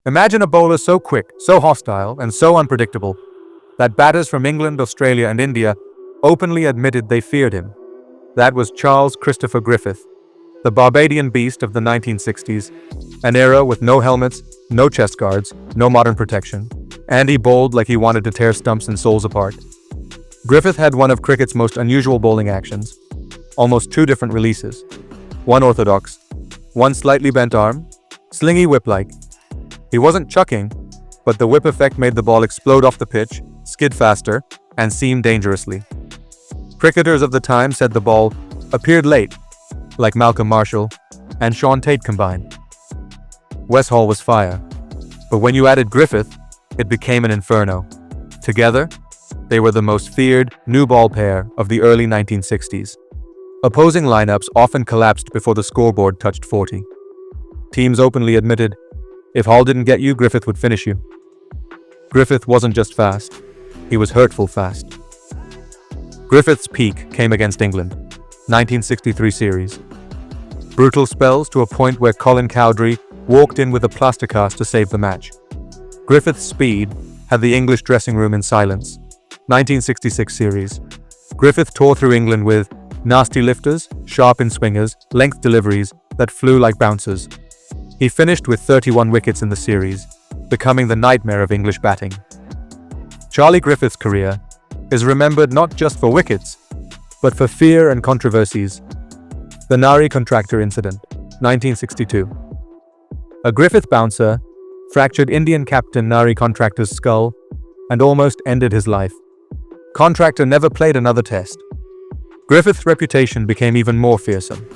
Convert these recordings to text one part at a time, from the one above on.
Imagine a bowler so quick, so hostile, and so unpredictable that batters from England, Australia, and India openly admitted they feared him. That was Charles Christopher Griffith, the Barbadian beast of the 1960s, an era with no helmets, no chest guards, no modern protection, and he bowled like he wanted to tear stumps and souls apart. Griffith had one of cricket's most unusual bowling actions, almost two different releases. One orthodox, one slightly bent arm, slingy whip-like. He wasn't chucking, but the whip effect made the ball explode off the pitch, skid faster, and seam dangerously. Cricketers of the time said the ball appeared late, like Malcolm Marshall and Sean Tate combined. Wes Hall was fire, but when you added Griffith, it became an inferno. Together, they were the most feared new ball pair of the early 1960s. Opposing lineups often collapsed before the scoreboard touched 40. Teams openly admitted, if Hall didn't get you, Griffith would finish you. Griffith wasn't just fast, he was hurtful fast. Griffith's peak came against England, 1963 series. Brutal spells to a point where Colin Cowdrey walked in with a plaster cast to save the match. Griffith's speed had the English dressing room in silence, 1966 series. Griffith tore through England with nasty lifters, sharp in-swingers, length deliveries that flew like bouncers. He finished with 31 wickets in the series, becoming the nightmare of English batting. Charlie Griffith's career is remembered not just for wickets, but for fear and controversies. The Nari contractor incident, 1962. A Griffith bouncer fractured Indian captain Nari Contractor's skull and almost ended his life. Contractor never played another test. Griffith's reputation became even more fearsome.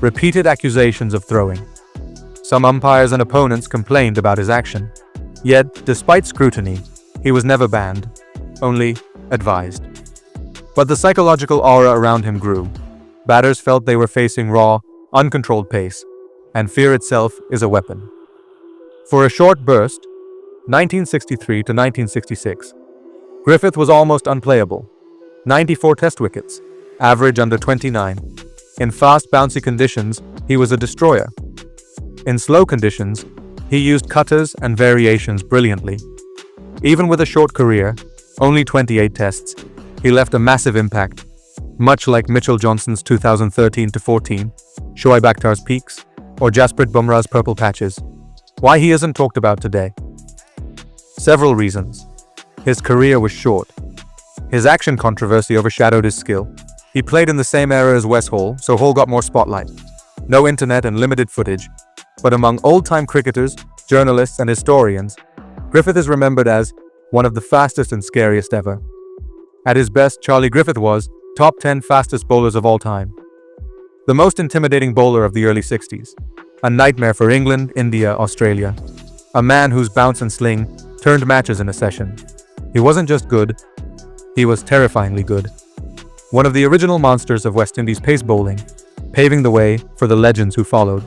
Repeated accusations of throwing. Some umpires and opponents complained about his action. Yet, despite scrutiny, he was never banned, only advised. But the psychological aura around him grew. Batters felt they were facing raw, uncontrolled pace, and fear itself is a weapon. For a short burst, 1963 to 1966, Griffith was almost unplayable. 94 test wickets, average under 29. In fast, bouncy conditions, he was a destroyer. In slow conditions, he used cutters and variations brilliantly. Even with a short career, only 28 tests, he left a massive impact, much like Mitchell Johnson's 2013-14, Shoaib Akhtar's peaks, or Jasprit Bumrah's purple patches. Why he isn't talked about today? Several reasons. His career was short. His action controversy overshadowed his skill. He played in the same era as Wes Hall, so Hall got more spotlight. No internet and limited footage. But among old-time cricketers, journalists, and historians, Griffith is remembered as one of the fastest and scariest ever. At his best, Charlie Griffith was top 10 fastest bowlers of all time. The most intimidating bowler of the early 60s. A nightmare for England, India, Australia. A man whose bounce and sling turned matches in a session. He wasn't just good, he was terrifyingly good. One of the original monsters of West Indies pace bowling, paving the way for the legends who followed.